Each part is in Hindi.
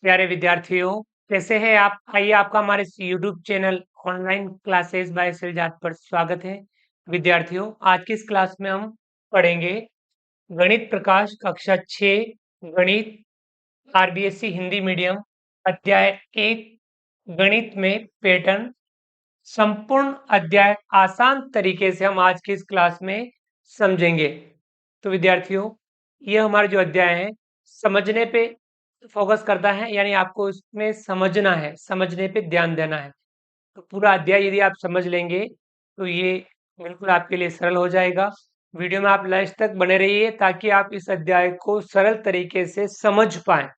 प्यारे विद्यार्थियों, कैसे हैं आप? आइए आपका हमारे इस YouTube channel online classes by Siljat पर स्वागत है। विद्यार्थियों, आज की इस क्लास में हम पढ़ेंगे गणित प्रकाश कक्षा 6 गणित आरबीएससी हिंदी मीडियम अध्याय 1 गणित में पैटर्न। संपूर्ण अध्याय आसान तरीके से हम आज की इस क्लास में समझेंगे। तो विद्यार्थियों, ये हमारा जो अध्याय है समझने पे फोकस करता है, यानी आपको इसमें समझना है, समझने पे ध्यान देना है। तो पूरा अध्याय यदि आप समझ लेंगे तो ये बिल्कुल आपके लिए सरल हो जाएगा। वीडियो में आप लास्ट तक बने रहिए ताकि आप इस अध्याय को सरल तरीके से समझ पाएं।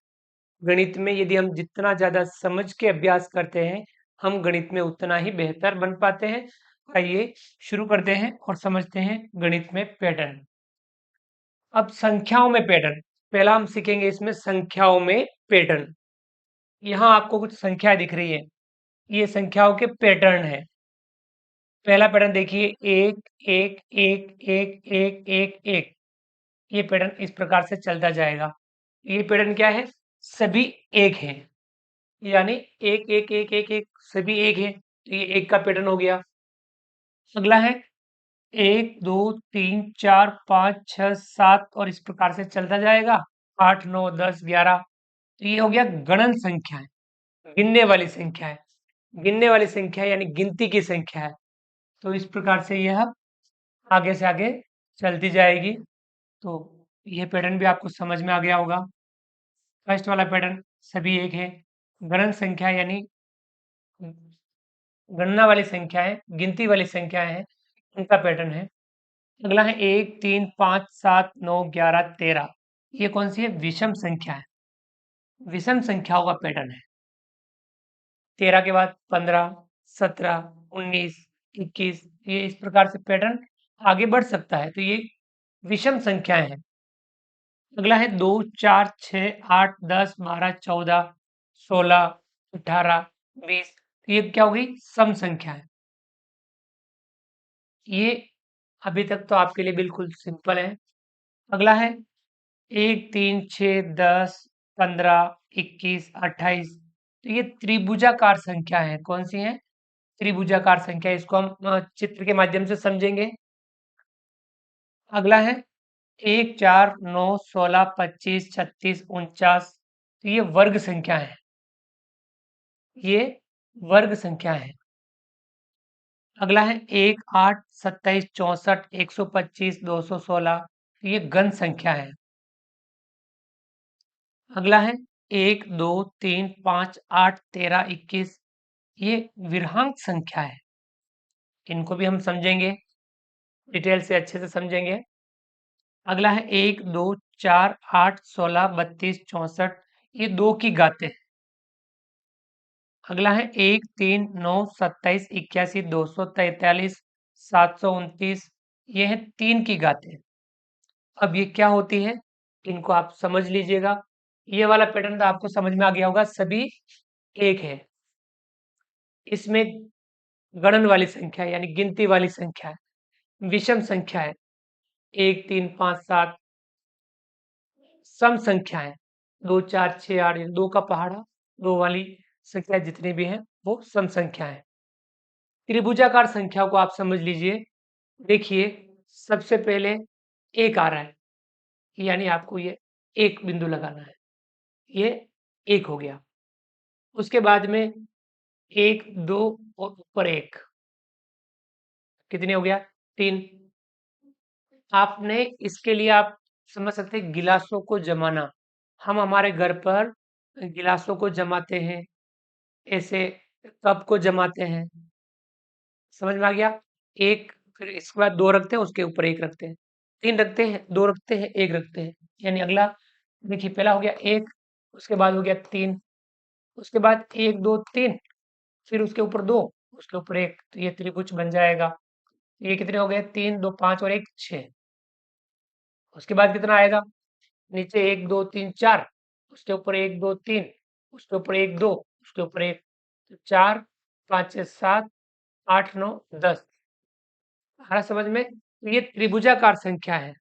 गणित में यदि हम जितना ज़्यादा समझ के अभ्यास करते हैं, हम गणित में उतना ही बेहतर बन पाते हैं। आइए शुरू करते हैं और समझते हैं गणित में पैटर्न। अब संख्याओं में पैटर्न, पहला हम सीखेंगे इसमें संख्याओं में पैटर्न। यहाँ आपको कुछ संख्या दिख रही है, ये संख्याओं के पैटर्न है। पहला पैटर्न देखिए, एक एक एक एक एक एक एक। ये पैटर्न इस प्रकार से चलता जाएगा। ये पैटर्न क्या है? सभी एक हैं, यानी एक एक एक एक एक सभी एक है, तो ये एक का पैटर्न हो गया। अगला है एक दो तीन चार पाँच छह सात और इस प्रकार से चलता जाएगा, 8 9 10 11। तो ये हो गया गणन संख्या है, गिनने वाली संख्या है। गिनने वाली संख्या यानी गिनती की संख्या है। तो इस प्रकार से यह आगे से आगे चलती जाएगी। तो ये पैटर्न भी आपको समझ में आ गया होगा। फर्स्ट वाला पैटर्न सभी एक है, गणन संख्या यानी गणना वाली संख्याएं, गिनती वाली संख्याएं हैं, उनका पैटर्न है। अगला है 1 3 5 7 9 11 13। ये कौन सी है? विषम संख्या है, विषम संख्याओं का पैटर्न है। 13 के बाद 15 17 19 21, ये इस प्रकार से पैटर्न आगे बढ़ सकता है। तो ये विषम संख्याएं हैं। अगला है 2 4 6 8 10 12 14 16 18 20। ये क्या हो गई? सम संख्या है। ये अभी तक तो आपके लिए बिल्कुल सिंपल है। अगला है 1 3 6 10 15 21 28। तो ये त्रिभुजाकार संख्या है। कौन सी है? त्रिभुजाकार संख्या। इसको हम चित्र के माध्यम से समझेंगे। अगला है 1 4 9 16 25 36 49। तो ये वर्ग संख्या है, ये वर्ग संख्या है। अगला है 1 8 27 64 125 216। तो ये घन संख्या है। अगला है 1 2 3 5 8 13 21। ये विरहांक संख्या है। इनको भी हम समझेंगे, डिटेल से अच्छे से समझेंगे। अगला है 1 2 4 8 16 32 64। ये दो की घातें हैं। अगला है 1 3 9 27 81 243 729। ये है तीन की घातें। अब ये क्या होती है, इनको आप समझ लीजिएगा। ये वाला पैटर्न तो आपको समझ में आ गया होगा, सभी एक है। इसमें गणन वाली संख्या यानी गिनती वाली संख्या है, विषम संख्या है 1 3 5 7। सम संख्या है 2 4 6 8, दो का पहाड़ा, दो वाली संख्या जितनी भी है वो सम संख्या है। त्रिभुजाकार संख्या को आप समझ लीजिए। देखिए, सबसे पहले एक आ रहा है, यानी आपको ये एक बिंदु लगाना है, ये एक हो गया। उसके बाद में एक दो और ऊपर एक, कितने हो गया? तीन। आपने इसके लिए आप समझ सकते हैं गिलासों को जमाना। हम हमारे घर पर गिलासों को जमाते हैं, ऐसे कप को जमाते हैं। समझ में आ गया? एक, फिर इसके बाद दो रखते हैं, उसके ऊपर एक रखते हैं, तीन रखते हैं, दो रखते हैं, एक रखते हैं। यानी अगला देखिए, पहला हो गया एक, उसके बाद हो गया तीन, उसके बाद एक दो तीन, फिर उसके ऊपर दो, उसके ऊपर एक। तो ये त्रिभुज बन जाएगा। ये कितने हो गए? तीन दो पांच और एक छह। उसके बाद कितना आएगा? नीचे एक दो तीन चार, उसके ऊपर एक दो तीन, उसके ऊपर एक दो, उसके ऊपर एक। तो चार पाँच छः सात आठ नौ 10। आ रहा समझ में? तो ये त्रिभुजाकार संख्या है।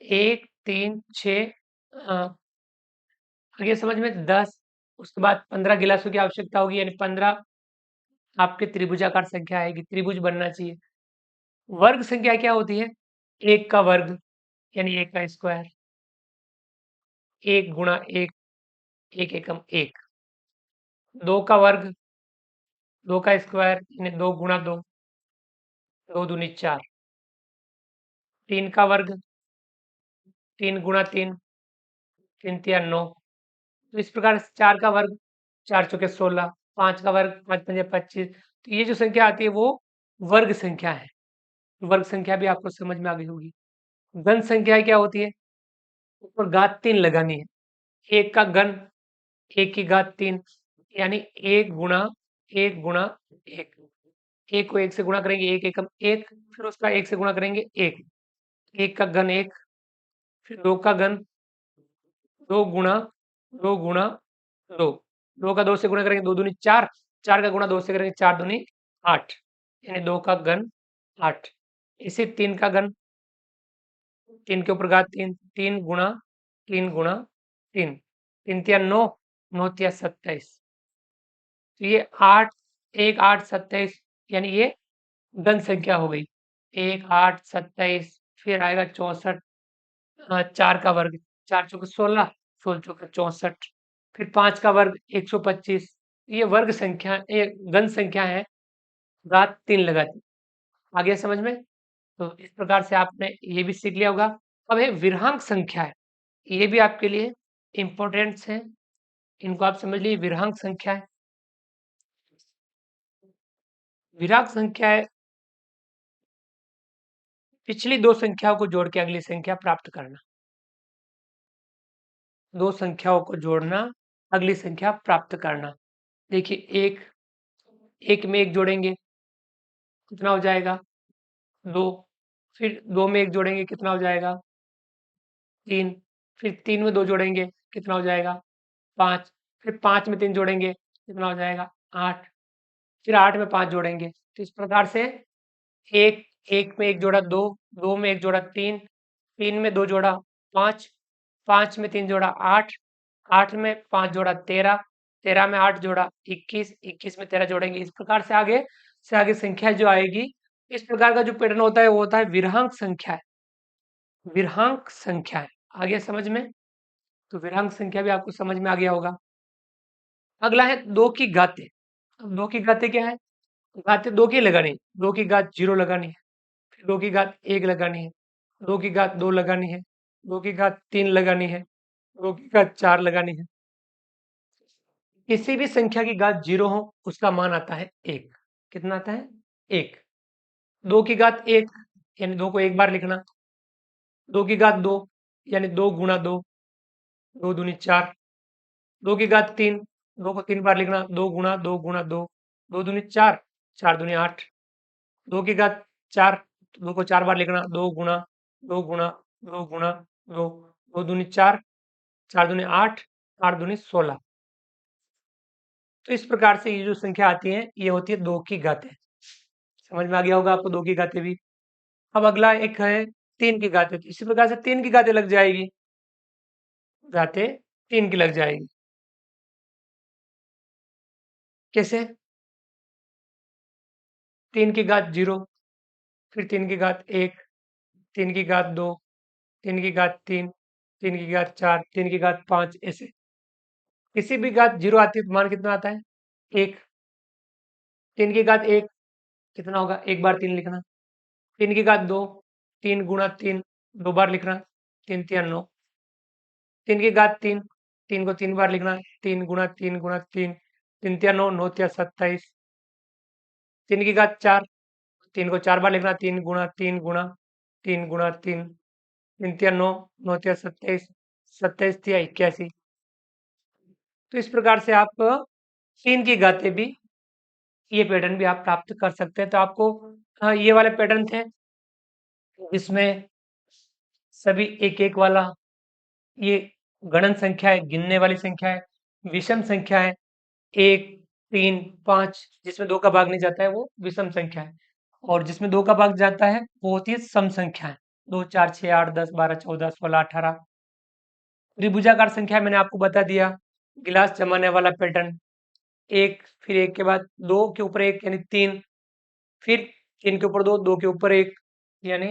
एक तीन छः आगे समझ में 10, उसके बाद 15 गिलासों की आवश्यकता होगी, यानी 15 आपके त्रिभुजाकार संख्या आएगी, त्रिभुज बनना चाहिए। वर्ग संख्या क्या होती है? 1 का वर्ग यानी 1 का स्क्वायर, 1 गुणा 1, 1 एकम 1। 2 का वर्ग, 2 का स्क्वायर यानी 2 गुणा 2, 2 दूनी 4। 3 का वर्ग, 3 गुणा 3, 3 तिया 9। तो इस प्रकार से 4 का वर्ग, 4 चौके 16, 5 का वर्ग, 5 पंजे 25। तो ये जो संख्या आती है वो वर्ग संख्या है। वर्ग संख्या भी आपको समझ में आ गई होगी। घन संख्या क्या होती है? ऊपर घात 3 लगानी है। 1 का घन, 1 की घात 3, यानी 1 गुणा 1 गुणा 1। 1 को 1 से गुणा करेंगे, 1 एकम 1, फिर उसका 1 से गुणा करेंगे 1। 1 का घन 1, फिर 2 का घन, 2 गुणा 2 गुणा 2। 2 का 2 से गुणा करेंगे, 2 दूनी 4, 4 का गुणा 2 से करेंगे, 4 दूनी 8, यानी 2 का घन 8। इसी 3 का घन, 3 के ऊपर घात 3, 3 गुणा 3 गुणा 3, 3 तिया 9, 9 तिया 27। तो ये 8, 1 8 27, यानी ये घन संख्या हो गई। 1 8 27, फिर आएगा 64, 4 का वर्ग, 4 चौके 16, 16 चौके 64, फिर 5 का वर्ग 125। ये वर्ग संख्या, ये घन संख्या है, घात 3 लगाती। आ गया समझ में? तो इस प्रकार से आपने ये भी सीख लिया होगा। अब है विरहांक संख्या है, ये भी आपके लिए इम्पोर्टेंट है, इनको आप समझ लीजिए। विरहांक संख्या है, विराट संख्या है पिछली दो संख्याओं को जोड़ के अगली संख्या प्राप्त करना। दो संख्याओं को जोड़ना, अगली संख्या प्राप्त करना। देखिए, एक एक में एक जोड़ेंगे, कितना हो जाएगा? 2। फिर 2 में एक जोड़ेंगे, कितना हो जाएगा? 3। फिर 3 में 2 जोड़ेंगे, कितना हो जाएगा? 5। फिर 5 में 3 जोड़ेंगे, कितना हो जाएगा? 8। फिर 8 में 5 जोड़ेंगे। तो इस प्रकार से 1 1 में 1 जोड़ा 2, 2 में 1 जोड़ा 3, 3 में 2 जोड़ा 5, 5 में 3 जोड़ा 8, 8 में 5 जोड़ा 13, 13 में 8 जोड़ा 21, 21 में 13 जोड़ेंगे। इस प्रकार से आगे संख्या जो आएगी, इस प्रकार का जो पैटर्न होता है वो होता है विरहांक संख्या है। विरहांक संख्या है। आ गया समझ में? तो विरहांक संख्या भी आपको समझ में आ गया होगा। अगला है 2 की घातें। अब 2 की घातें क्या है? घातें 2 की लगानी है। 2 की घात 0 लगानी है, फिर 2 की घात 1 लगानी है, 2 की घात 2 लगानी है, 2 की घात 3 लगानी है, 2 की घात 4 लगानी है। किसी भी संख्या की घात 0 हो, उसका मान आता है 1। कितना आता है? 1। 2 की घात 1, यानी 2 को एक बार लिखना। 2 की घात 2, यानी 2 गुणा 2, 2 दूनी 4। 2 की घात 3, 2 को 3 बार लिखना। 2 गुणा 2 गुणा 2, 2 दूनी 4, 4 दूनी 8। 2 की घात 4, 2 को 4 बार लिखना। 2 गुणा 2 गुणा 2 गुणा 2, 2 दूनी 4, 4 दूनी 8, 8 दूनी 16। तो इस प्रकार से ये जो संख्या आती है, ये होती है 2 की घातें। समझ में आ गया होगा आपको 2 की घातें भी। अब अगला एक है 3 की घातें। तो इसी प्रकार से 3 की घातें लग जाएगी, घातें 3 की लग जाएगी। कैसे? 3 की घात 0, फिर 3 की घात 1, 3 की घात 2, 3 की घात 3, 3 की घात 4, 3 की घात 5, ऐसे। किसी भी घात 0 आती है तो मान कितना आता है? 1। 3 की घात 1 कितना होगा? एक बार 3 लिखना। 3 की घात 2, 3 गुणा 3, 2 बार लिखना। 3 तिया 9। 3 की घात 3, 3 को 3 बार लिखना। 3 गुणा 3 गुणा 3, 3 तिया 9, 9 तिया 27। 3 की घात 4, 3 को 4 बार लिखना। 3 गुणा 3 गुणा 3 गुणा 3, 3 तिया 9, 9 तिया 27, 27 तिया 81। तो इस प्रकार से आप 3 की घातें भी, ये पैटर्न भी आप प्राप्त कर सकते हैं। तो आपको ये वाले पैटर्न थे, जिसमें सभी एक एक वाला, ये गणन संख्या है, गिनने वाली संख्या है। विषम संख्या है, 1 3 5, जिसमें 2 का भाग नहीं जाता है वो विषम संख्या है। और जिसमें 2 का भाग जाता है वो होती है सम संख्या है। 2 4 6 8 10 12 14 16 18। त्रिभुजाकार संख्या मैंने आपको बता दिया, गिलास जमाने वाला पैटर्न, एक, फिर एक के बाद दो के ऊपर एक यानी तीन, फिर तीन के ऊपर दो, दो के ऊपर एक यानी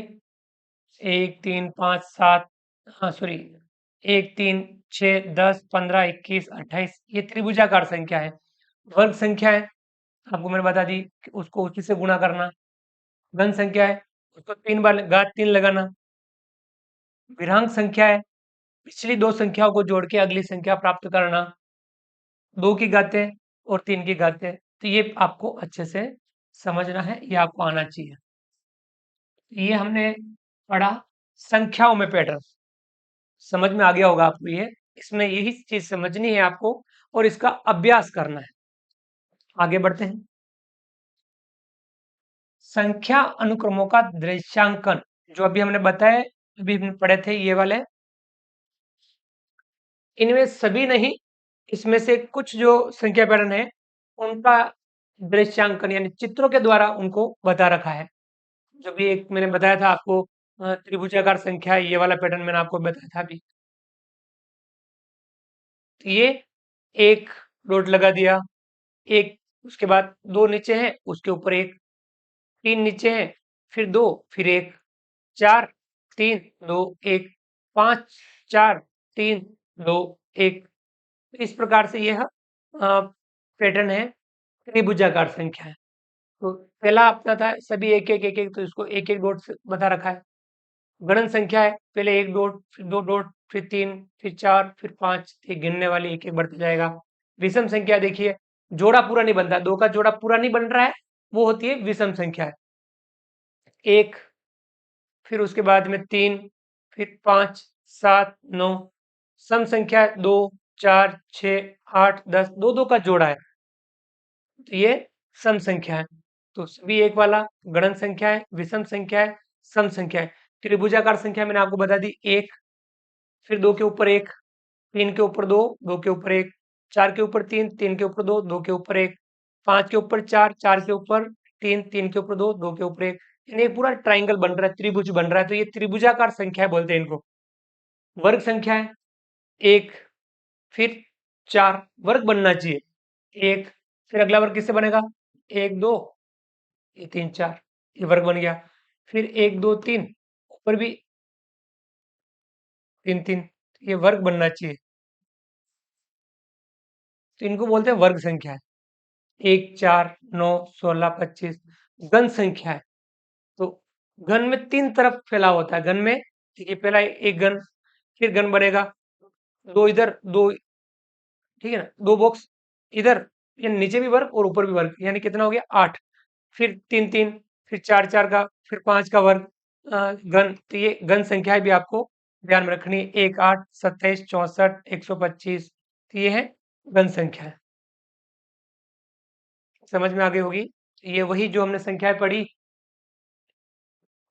एक, तीन, पाँच, सात, हाँ सॉरी, एक, तीन, छः, 10, 15, 21, 28, ये त्रिभुजाकार संख्या है। वर्ग संख्या है, आपको मैंने बता दी कि उसको उसी से गुणा करना। धन संख्या है, उसको 3 बार घात 3 लगाना। विरांक संख्या है, पिछली दो संख्याओं को जोड़ के अगली संख्या प्राप्त करना। 2 की घातें और 3 की घातें, तो ये आपको अच्छे से समझना है, ये आपको आना चाहिए। ये हमने पढ़ा संख्याओं में पैटर्न, समझ में आ गया होगा आपको ये। इसमें यही चीज समझनी है आपको और इसका अभ्यास करना है। आगे बढ़ते हैं। संख्या अनुक्रमों का दृश्यांकन, जो अभी हमने बताया, अभी हमने पढ़े थे ये वाले, इनमें सभी नहीं, इसमें से कुछ जो संख्या पैटर्न है उनका दृश्यांकन यानी चित्रों के द्वारा उनको बता रखा है। जो भी एक मैंने बताया था आपको, त्रिभुजाकार संख्या है, ये वाला पैटर्न मैंने आपको बताया था अभी। तो ये एक डॉट लगा दिया, एक, उसके बाद दो नीचे हैं, उसके ऊपर एक, तीन नीचे हैं, फिर दो, फिर एक, चार, तीन, दो, एक, पाँच, चार, तीन, दो, एक। इस प्रकार से यह पैटर्न है, त्रिभुजाकार संख्या है। तो पहला अपना था सभी एक एक एक एक, तो इसको एक एक डॉट से बता रखा है। गणन संख्या है, पहले एक डॉट, फिर दो डॉट, फिर तीन, फिर चार, फिर पांच, ये गिनने वाली एक एक बढ़ता जाएगा। विषम संख्या देखिए, जोड़ा पूरा नहीं बनता, दो का जोड़ा पूरा नहीं बन रहा है, वो होती है विषम संख्या है। एक, फिर उसके बाद में तीन, फिर पाँच, सात, नौ। सम संख्या है, दो, चार, छ, आठ, 10, दो दो का जोड़ा है, तो ये सम संख्या है। तो सभी एक वाला गणन संख्या है, विषम संख्या है, सम संख्या है। त्रिभुजाकार संख्या मैंने आपको बता दी, एक, फिर दो के ऊपर एक, तीन के ऊपर दो, दो के ऊपर एक, चार के ऊपर तीन, तीन के ऊपर दो, दो के ऊपर एक, पांच के ऊपर चार, चार के ऊपर तीन, तीन के ऊपर दो, दो के ऊपर एक, यानी एक पूरा ट्राइंगल बन रहा है, त्रिभुज बन रहा है, तो ये त्रिभुजाकार संख्या बोलते हैं इनको। वर्ग संख्या है, एक, फिर चार, वर्ग बनना चाहिए, एक, फिर अगला वर्ग किससे बनेगा, एक, दो, ये तीन, चार, ये वर्ग बन गया। फिर एक, दो, तीन, ऊपर भी तीन, तीन, ये वर्ग बनना चाहिए, तो इनको बोलते हैं वर्ग संख्या है। एक, चार, नौ, 16, 25 घन संख्या है। तो घन में तीन तरफ फैला होता है, घन में देखिए पहला एक घन, फिर घन बनेगा, दो इधर, दो, ठीक है ना, दो बॉक्स इधर, यानी नीचे भी वर्ग और ऊपर भी वर्ग, यानी कितना हो गया, आठ। फिर तीन, तीन, फिर चार, चार का, फिर पांच का वर्ग, घन, तो ये घन संख्याएं भी आपको ध्यान में रखनी है। एक, आठ, 27, 64, 125, तो ये है घन संख्या है। समझ में आ गई होगी। ये वही जो हमने संख्याएं पढ़ी,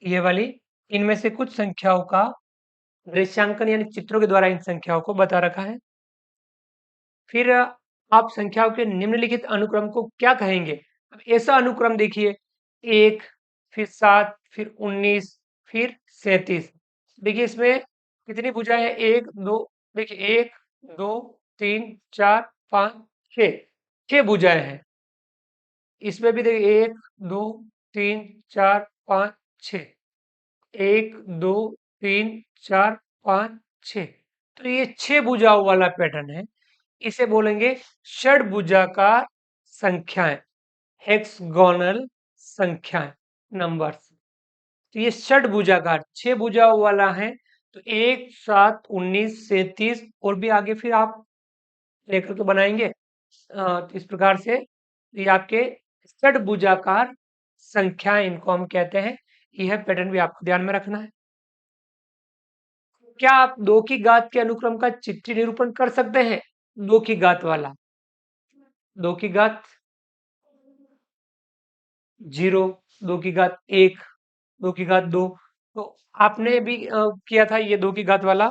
ये वाली, इनमें से कुछ संख्याओं का दृश्यांकन यानी चित्रों के द्वारा इन संख्याओं को बता रखा है। फिर आप संख्याओं के निम्नलिखित अनुक्रम को क्या कहेंगे। अब ऐसा अनुक्रम देखिए, एक, फिर सात, फिर 19, फिर 37। देखिए इसमें कितनी भुजाएं हैं, एक, दो, देखिए एक, दो, तीन, चार, पाँच, छः, छः भुजाएं हैं। इसमें भी देखिए एक, दो, तीन, चार, पाँच, छः, एक, दो, तीन, चार, पाँच, छः, तो ये छः भुजाओं वाला पैटर्न है। इसे बोलेंगे षड्भुजाकार संख्याएं, हेक्सागोनल संख्याएं, नंबर्स। तो ये षड्भुजाकार छह भुजाओं वाला है, तो एक, सात, 19, 37 और भी आगे फिर आप लेकर के बनाएंगे। तो इस प्रकार से ये आपके षड्भुजाकार संख्याएं, इनको हम कहते हैं। यह पैटर्न भी आपको ध्यान में रखना है। क्या आप दो की घात के अनुक्रम का चित्रीय निरूपण कर सकते हैं, दो की घात वाला, दो की घात जीरो, दो की घात एक, दो की घात दो, तो आपने भी किया था ये दो की घात वाला,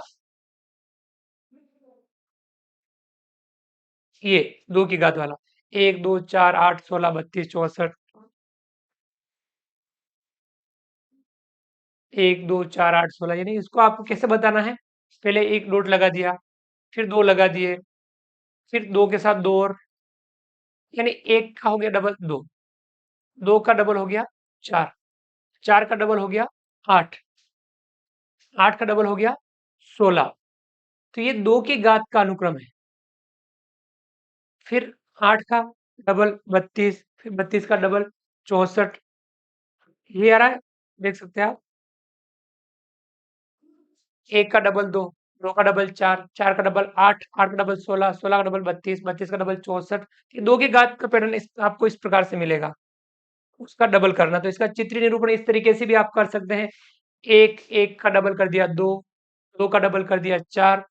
ये दो की घात वाला, एक, दो, चार, 8, 16, 32, 64, एक, दो, चार, 8, 16, यानी इसको आपको कैसे बताना है, पहले एक डॉट लगा दिया, फिर 2 लगा दिए, फिर 2 के साथ 2 और, यानी 1 का हो गया डबल 2, 2 का डबल हो गया 4, 4 का डबल हो गया 8, 8 का डबल हो गया 16। तो ये 2 की घात का अनुक्रम है। फिर 8 का डबल 32, फिर 32 का डबल 64, ये आ रहा है, देख सकते हैं आप। 1 का डबल 2, 2 का डबल 4, 4 का डबल 8, 8 का डबल 16, 16 का डबल 32, 32 का डबल 64। ये 2 की घात का पैटर्न आपको इस प्रकार से मिलेगा। उसका डबल करना, तो इसका चित्रीय निरूपण इस तरीके से भी आप कर सकते हैं। 1, 1 का डबल कर दिया 2, 2 का डबल कर दिया 4,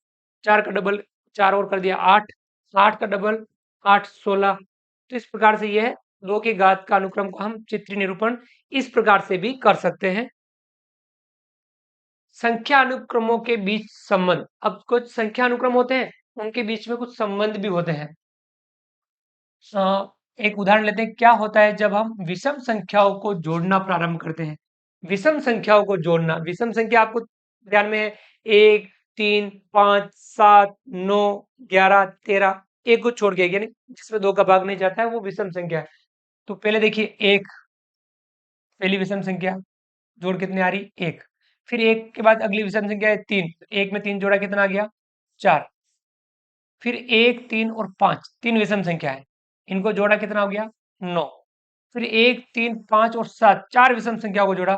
4 का डबल 4 और कर दिया 8, 8 का डबल 8, 16। तो इस प्रकार से यह 2 की घात का अनुक्रम को हम चित्रीय निरूपण इस प्रकार से भी कर सकते हैं। संख्या अनुक्रमों के बीच संबंध, अब कुछ संख्या अनुक्रम होते हैं, उनके बीच में कुछ संबंध भी होते हैं। एक उदाहरण लेते हैं, क्या होता है जब हम विषम संख्याओं को जोड़ना प्रारंभ करते हैं। विषम संख्याओं को जोड़ना, विषम संख्या आपको ध्यान में है, 1, 3, 5, 7, 9, 11, 13, एक को छोड़ के, यानी जिसमें 2 का भाग नहीं जाता है वो विषम संख्या है। तो पहले देखिए 1, पहली विषम संख्या, जोड़ कितनी आ रही, 1। फिर 1 के बाद अगली विषम संख्या है 3, 1 में 3 जोड़ा कितना आ गया, 4। फिर 1, 3 और 5, 3 विषम संख्या है, इनको जोड़ा कितना हो गया, 9। फिर 1, 3, 5 और 7, 4 विषम संख्या को जोड़ा,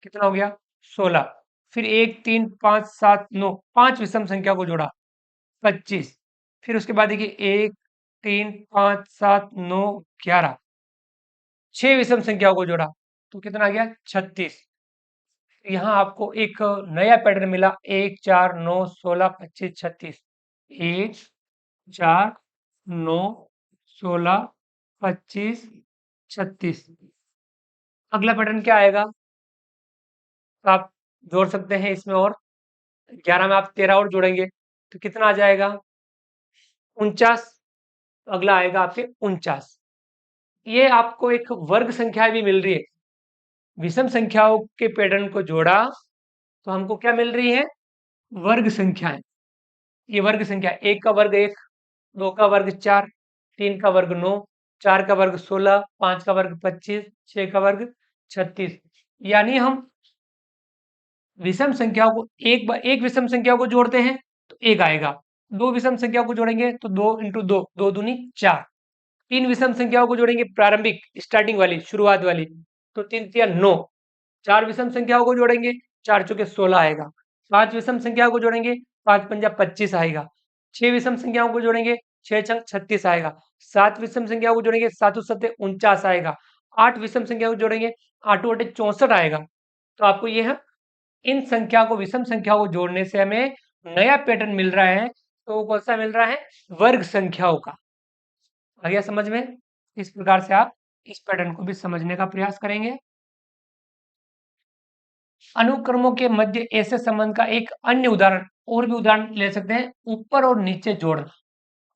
कितना हो गया, 16। फिर 1, 3, 5, 7, 9, 5 विषम संख्या को जोड़ा, 25। फिर उसके बाद देखिए 1, 3, 5, 7, 9, 11, 6 विषम संख्याओं को जोड़ा, तो कितना आ गया, 36। यहाँ आपको एक नया पैटर्न मिला, 1, 4, 9, 16, 25, 36। 1, 4, 9, 16, 25, 36। अगला पैटर्न क्या आएगा, तो आप जोड़ सकते हैं इसमें, और 11 में आप 13 और जोड़ेंगे तो कितना आ जाएगा, 49। अगला आएगा आपके 49। ये आपको एक वर्ग संख्या भी मिल रही है। विषम संख्याओं के पैटर्न को जोड़ा तो हमको क्या मिल रही है, वर्ग संख्याएं। ये वर्ग संख्या, 1 का वर्ग 1, 2 का वर्ग 4, 3 का वर्ग 9, 4 का वर्ग 16, 5 का वर्ग 25, 6 का वर्ग 36। यानी हम विषम संख्याओं को एक विषम संख्या को जोड़ते हैं तो 1 आएगा, 2 विषम संख्या को जोड़ेंगे तो 2 इंटू 2, 2 दूनी 4। 3 विषम संख्याओं को जोड़ेंगे, प्रारंभिक स्टार्टिंग वाली, शुरुआत वाली, तो 3 तिया 9। 4 विषम संख्याओं को जोड़ेंगे, 4 चौके 16 आएगा। 5 विषम संख्याओं को जोड़ेंगे, 5 पंजा 25 आएगा। 6 विषम संख्याओं को जोड़ेंगे, 6 छंग 36 आएगा। 7 विषम संख्याओं को जोड़ेंगे, 7 सत्ते 49 आएगा। 8 विषम संख्याओं को जोड़ेंगे, 8 अट्ठे 64 आएगा। तो आपको यह इन संख्या को, विषम संख्याओं को जोड़ने से हमें नया पैटर्न मिल रहा है। तो वो कौन सा मिल रहा है, वर्ग संख्याओं का। आ गया समझ में। इस प्रकार से आप इस पैटर्न को भी समझने का प्रयास करेंगे। अनुक्रमों के मध्य ऐसे संबंध का एक अन्य उदाहरण, और भी उदाहरण ले सकते हैं, ऊपर और नीचे जोड़ना।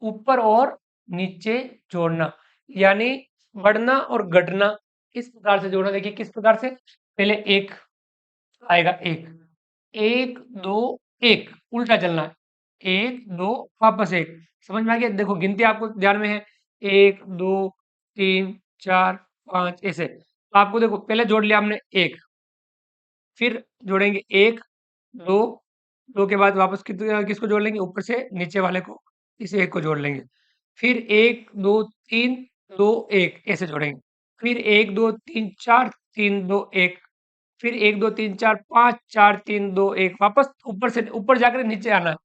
ऊपर और नीचे जोड़ना यानी बढ़ना और घटना, इस प्रकार से जोड़ना। देखिए किस प्रकार से, पहले 1 आएगा, 1, 1, 2, 1, उल्टा चलना है, 1, 2, वापस 1। समझ में आ गया। देखो गिनती आपको ध्यान में है, 1, 2, 3, 4, 5, ऐसे। तो आपको देखो पहले जोड़ लिया हमने 1, फिर जोड़ेंगे 1, 2, 2 के बाद वापस किसको जोड़ लेंगे, ऊपर से नीचे वाले को, इस 1 को जोड़ लेंगे। फिर 1, 2, 3, 2, 1, ऐसे जोड़ेंगे। फिर 1, 2, 3, 4, 3, 2, 1। फिर 1, 2, 3, 4, 5, 4, 3, 2, 1, वापस ऊपर से ऊपर जाकर नीचे आना है।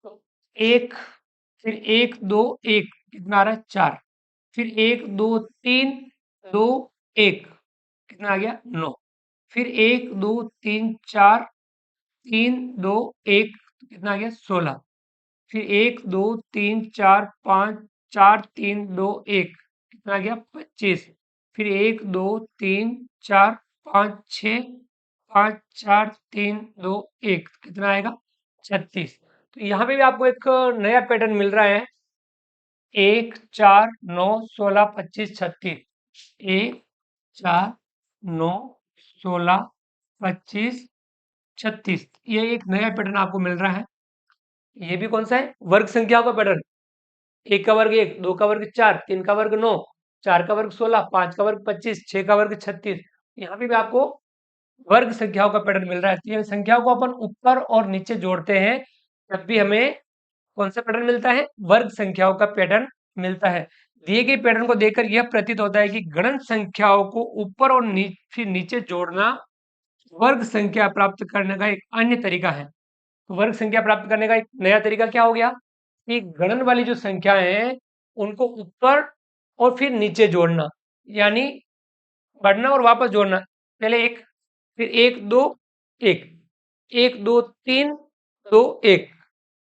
तो 1, फिर 1, 2, 1, कितना आ रहा है, 4। फिर 1, 2, 3, 2, 1, कितना आ गया, 9। फिर 1, 2, 3, 4, 3, 2, 1, कितना आ गया, 16। फिर 1, 2, 3, 4, 5, 4, 3, 2, 1, कितना आ गया, 25। फिर 1, 2, 3, 4, 5, 6, 5, 4, 3, 2, 1, कितना आएगा, 36। तो यहाँ पे भी आपको एक नया पैटर्न मिल रहा है, 1, 4, 9, 16, 25, 36। 1, 4, 9, 16, 25, 36। ये एक नया पैटर्न आपको मिल रहा है। ये भी कौन सा है? वर्ग संख्याओं का पैटर्न। एक का वर्ग 1, दो का वर्ग 4, तीन का वर्ग 9, चार का वर्ग 16, पांच का वर्ग 25, छह का वर्ग 36। यहाँ पे भी आपको वर्ग संख्याओं का पैटर्न मिल रहा है। तो ये संख्याओं को अपन ऊपर और नीचे जोड़ते हैं, तब भी हमें कौन सा पैटर्न मिलता है? वर्ग संख्याओं का पैटर्न मिलता है। दिए गए पैटर्न को देखकर यह प्रतीत होता है कि गणन संख्याओं को ऊपर और फिर नीचे जोड़ना वर्ग संख्या प्राप्त करने का एक अन्य तरीका है। तो वर्ग संख्या प्राप्त करने का एक नया तरीका क्या हो गया कि गणन वाली जो संख्याएं हैं उनको ऊपर और फिर नीचे जोड़ना, यानी बढ़ना और वापस जोड़ना। पहले एक, फिर एक दो एक, एक दो तीन, दो एक,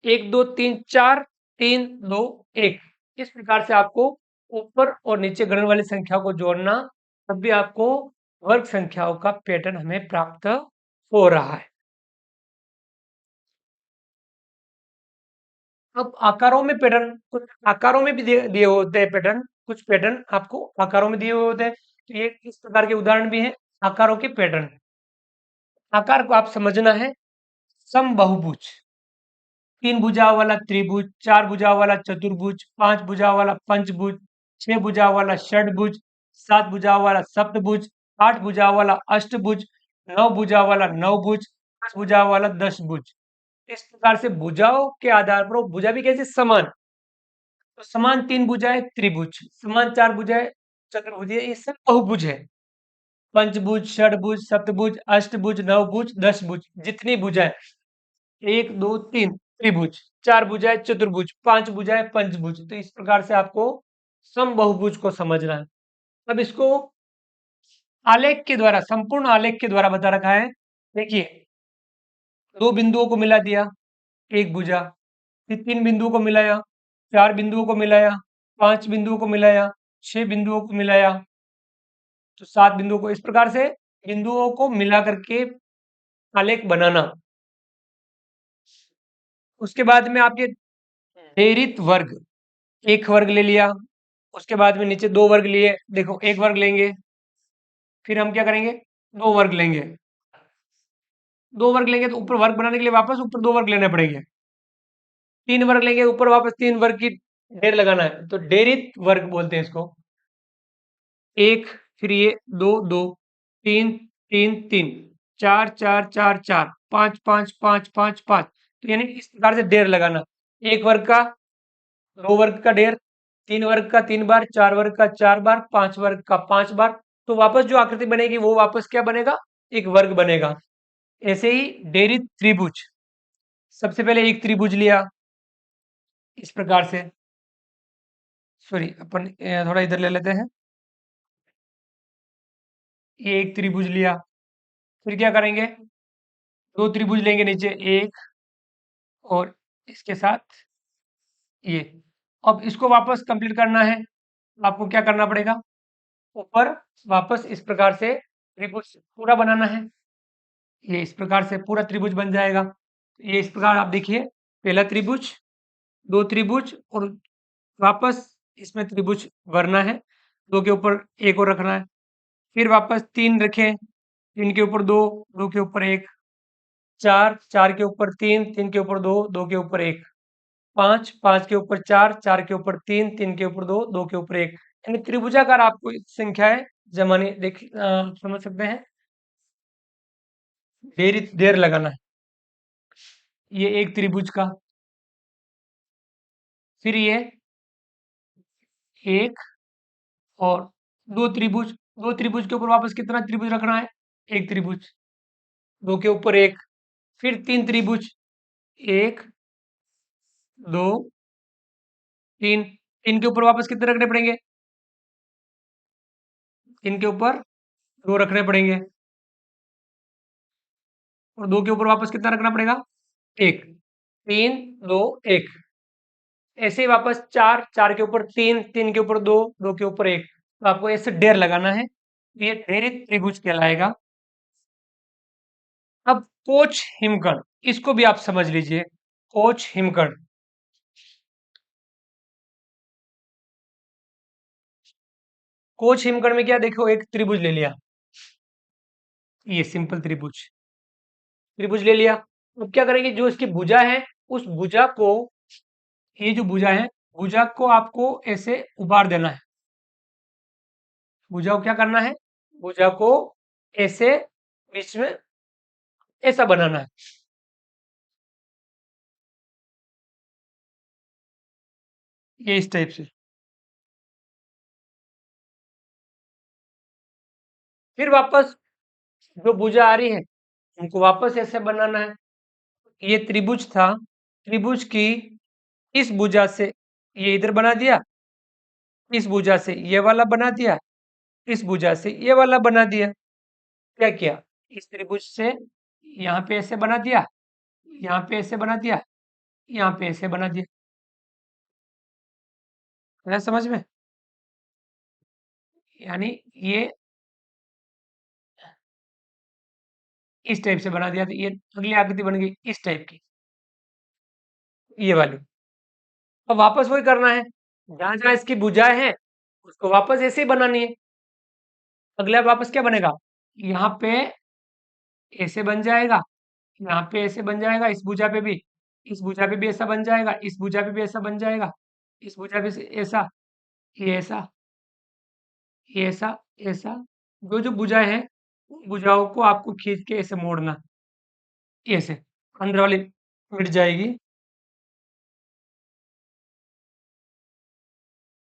एक दो तीन चार, तीन दो एक। इस प्रकार से आपको ऊपर और नीचे गणन वाली संख्या को जोड़ना, तब भी आपको वर्ग संख्याओं का पैटर्न हमें प्राप्त हो रहा है। अब आकारों में पैटर्न, कुछ आकारों में भी दिए होते हैं पैटर्न, कुछ पैटर्न आपको आकारों में दिए हुए होते हैं। तो ये इस प्रकार के उदाहरण भी हैं आकारों के पैटर्न। आकार को आप समझना है। समबाहुभुज, तीन भुजाओं वाला त्रिभुज, चार भुजाओं वाला चतुर्भुज, पांच भुजाओं वाला पंचभुज, छह भुजाओं वाला षटभुज, सात भुजाओं वाला सप्तभुज, आठ भुजाओं वाला अष्टभुज, नौ भुजाओं वाला नवभुज, 10 भुजाओं वाला 10 भुज। इस प्रकार से भुजाओं के आधार पर वो भुजा भी कैसे? समान। तो समान तीन भुजाएं त्रिभुज, समान चार भुजाएं चतुर्भुज, ये सब बहुभुज है। पंचभुज, षटभुज, सप्तभुज, अष्टभुज, नवभुज, 10 भुज, जितनी भुजाएं, एक दो तीन त्रिभुज, चार भुजाएं चतुर्भुज, पांच भुजाएं पंचभुज। तो इस प्रकार से आपको समबाहुभुज को समझना है। अब इसको आलेख के द्वारा, संपूर्ण आलेख के द्वारा बता रखा है। देखिए, दो बिंदुओं को मिला दिया, एक भुजा, फिर तीन बिंदुओं को मिलाया, चार बिंदुओं को मिलाया, पांच बिंदुओं को मिलाया, छह बिंदुओं को मिलाया, तो सात बिंदुओं को। इस प्रकार से बिंदुओं को मिला करके आलेख बनाना। उसके बाद में आपके प्रेरित वर्ग, एक वर्ग ले लिया, उसके बाद में नीचे दो वर्ग लिए। देखो, एक वर्ग लेंगे, फिर हम क्या करेंगे? दो वर्ग लेंगे। दो वर्ग लेंगे तो ऊपर वर्ग बनाने के लिए वापस ऊपर दो वर्ग लेने पड़ेंगे। तीन वर्ग लेंगे, ऊपर वापस तीन वर्ग की ढेर लगाना है, तो डेरित वर्ग बोलते हैं इसको। एक, फिर ये दो दो, तीन तीन तीन, चार चार चार चार, पांच पांच पांच पांच पांच। तो यानी इस प्रकार से ढेर लगाना। एक वर्ग का दो वर्ग का ढेर, तीन वर्ग का तीन बार, चार वर्ग का चार बार, पांच वर्ग का पांच बार। तो वापस जो आकृति बनेगी वो वापस क्या बनेगा? एक वर्ग बनेगा। ऐसे ही डेरित त्रिभुज, सबसे पहले एक त्रिभुज लिया इस प्रकार से। सॉरी, अपन थोड़ा इधर ले लेते हैं। ये एक त्रिभुज लिया, फिर क्या करेंगे? दो त्रिभुज लेंगे नीचे, एक और इसके साथ ये। अब इसको वापस कंप्लीट करना है, आपको क्या करना पड़ेगा? ऊपर वापस इस प्रकार से त्रिभुज पूरा बनाना है। ये इस प्रकार से पूरा त्रिभुज बन जाएगा। ये इस प्रकार आप देखिए, पहला त्रिभुज, दो त्रिभुज, और वापस इसमें त्रिभुज भरना है। दो के ऊपर एक और रखना है, फिर वापस तीन रखें, तीन के ऊपर दो, दो के ऊपर एक, चार, चार के ऊपर तीन, तीन के ऊपर दो, दो के ऊपर एक, पांच, पांच के ऊपर चार, चार के ऊपर तीन, तीन के ऊपर दो, दो के ऊपर एक। यानी त्रिभुजाकार आपको संख्याएं जमाने समझ सकते हैं। देर लगाना है। ये एक त्रिभुज का, फिर ये एक और दो त्रिभुज, दो त्रिभुज के ऊपर वापस कितना त्रिभुज रखना है? एक त्रिभुज, दो के ऊपर एक, फिर तीन त्रिभुज, एक दो तीन, तीन के ऊपर वापस कितने रखने पड़ेंगे? तीन के ऊपर दो रखने पड़ेंगे, और दो के ऊपर वापस कितना रखना पड़ेगा? एक, तीन दो एक। ऐसे ही वापस चार, चार के ऊपर तीन, तीन के ऊपर दो, दो के ऊपर एक। तो आपको ऐसे ढेर लगाना है, ये ढेरित त्रिभुज कहलाएगा। अब कोच हिमकर्ण, इसको भी आप समझ लीजिए। कोच हिमकर्ण, कोच हिमकर्ण में क्या? देखो, एक त्रिभुज ले लिया, ये सिंपल त्रिभुज, त्रिभुज ले लिया। अब क्या करेंगे? जो इसकी भुजा है उस भुजा को, ये जो भुजा है, भुजा को आपको ऐसे उभार देना है। भुजा को क्या करना है? भुजा को ऐसे बीच में ऐसा बनाना है। ये इस टाइप से। फिर वापस जो भुजा आ रही है उनको वापस ऐसे बनाना है। ये त्रिभुज था, त्रिभुज की इस भुजा से ये इधर बना दिया, इस भुजा से ये वाला बना दिया, इस भुजा से ये वाला बना दिया। क्या किया? इस त्रिभुज से यहाँ पे ऐसे बना दिया, यहाँ पे ऐसे बना दिया, यहाँ पे ऐसे बना दिया। है समझ में? यानी ये इस टाइप से बना दिया, तो ये अगली आकृति बन गई इस टाइप की, ये वाली। अब वापस वही करना है, जहां जहां इसकी भुजाएं हैं उसको वापस ऐसे ही बनानी है। अगला वापस क्या बनेगा? यहाँ पे ऐसे बन जाएगा, यहाँ पे ऐसे बन जाएगा, इस भुजा पे भी, इस भुजा पे भी ऐसा बन जाएगा, इस भुजा पे भी ऐसा बन जाएगा, इस भुजा पे से ऐसा, ये ऐसा, ये ऐसा, ऐसा। जो जो भुजाएं हैं उन भुजाओं को आपको खींच के ऐसे मोड़ना, ऐसे अंदर वाली मिट जाएगी।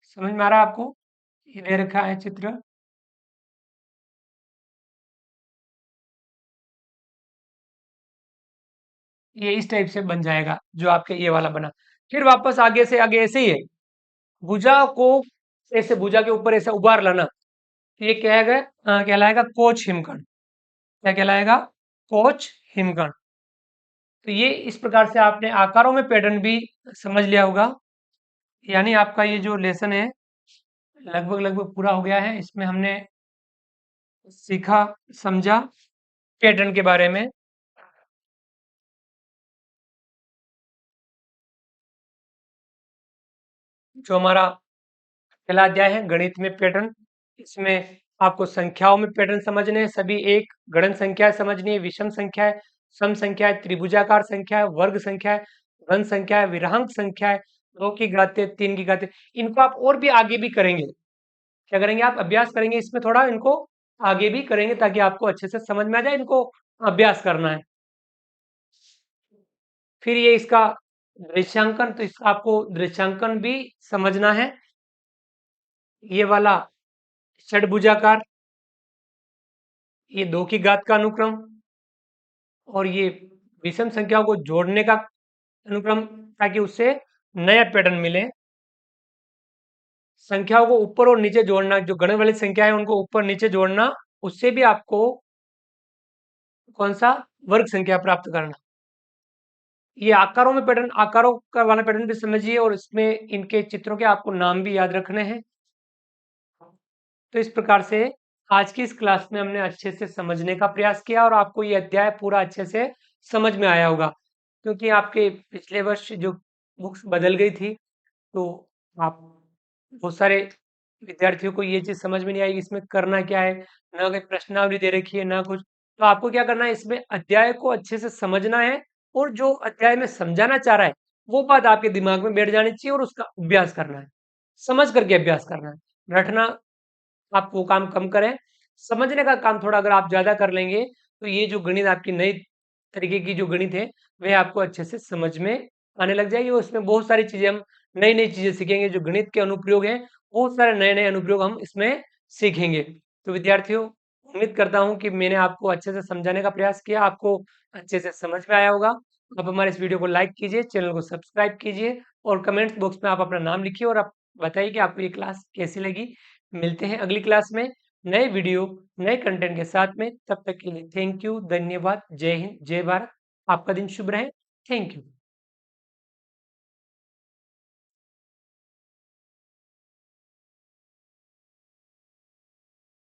समझ में आ रहा है आपको? ये दे रखा है चित्र। ये इस टाइप से बन जाएगा जो आपके ये वाला बना। फिर वापस आगे से आगे ऐसे ही है, भुजा को ऐसे भुजा के ऊपर ऐसे उभार लाना। तो ये क्या है, कहलाएगा कोच हिमकर्ण। क्या कहलाएगा? कोच हिमकर्ण। तो ये इस प्रकार से आपने आकारों में पैटर्न भी समझ लिया होगा। यानी आपका ये जो लेसन है लगभग लगभग पूरा हो गया है। इसमें हमने सीखा, समझा पैटर्न के बारे में। जो हमारा पहला अध्याय है गणित में पैटर्न, इसमें आपको संख्याओं में पैटर्न समझने हैं। सभी एक गणन संख्या समझनी है, विषम संख्या है, सम संख्या है, त्रिभुजाकार संख्या है, वर्ग संख्या है, घन संख्या है, विरांक संख्या है, 2 की घाते 3 की घाते। इनको आप और भी आगे भी करेंगे। क्या करेंगे? आप अभ्यास करेंगे इसमें, थोड़ा इनको आगे भी करेंगे ताकि आपको अच्छे से समझ में आ जाए। इनको अभ्यास करना है। फिर ये इसका दृश्यांकन, तो इसका आपको दृश्यांकन भी समझना है। ये वाला षड्भुजाकार, ये 2 की घात का अनुक्रम, और ये विषम संख्याओं को जोड़ने का अनुक्रम, ताकि उससे नया पैटर्न मिले। संख्याओं को ऊपर और नीचे जोड़ना, जो गणन वाली संख्या है उनको ऊपर नीचे जोड़ना, उससे भी आपको कौन सा वर्ग संख्या प्राप्त करना। ये आकारों में पैटर्न, आकारों का वाला पैटर्न भी समझिए, और इसमें इनके चित्रों के आपको नाम भी याद रखने हैं। तो इस प्रकार से आज की इस क्लास में हमने अच्छे से समझने का प्रयास किया, और आपको ये अध्याय पूरा अच्छे से समझ में आया होगा। क्योंकि आपके पिछले वर्ष जो बुक्स बदल गई थी, तो आप बहुत सारे विद्यार्थियों को ये चीज समझ में नहीं आई इसमें करना क्या है। ना कोई प्रश्नावली दे रखी है ना कुछ। तो आपको क्या करना है, इसमें अध्याय को अच्छे से समझना है, और जो अध्याय में समझाना चाह रहा है वो बात आपके दिमाग में बैठ जानी चाहिए, और उसका अभ्यास करना है। समझ करके अभ्यास करना है। रटना आप वो काम कम करें, समझने का काम थोड़ा अगर आप ज्यादा कर लेंगे, तो ये जो गणित आपकी नई तरीके की जो गणित है वह आपको अच्छे से समझ में आने लग जाएगी। और उसमें बहुत सारी चीजें हम नई नई चीजें सीखेंगे। जो गणित के अनुप्रयोग हैं, बहुत सारे नए नए अनुप्रयोग हम इसमें सीखेंगे। तो विद्यार्थियों, उम्मीद करता हूँ कि मैंने आपको अच्छे से समझाने का प्रयास किया, आपको अच्छे से समझ में आया होगा। आप हमारे इस वीडियो को लाइक कीजिए, चैनल को सब्सक्राइब कीजिए, और कमेंट्स बॉक्स में आप अपना नाम लिखिए, और आप बताइए कि आपको ये क्लास कैसी लगी। मिलते हैं अगली क्लास में नए वीडियो, नए कंटेंट के साथ में। तब तक के लिए थैंक यू, धन्यवाद, जय हिंद, जय भारत। आपका दिन शुभ रहे। Thank you.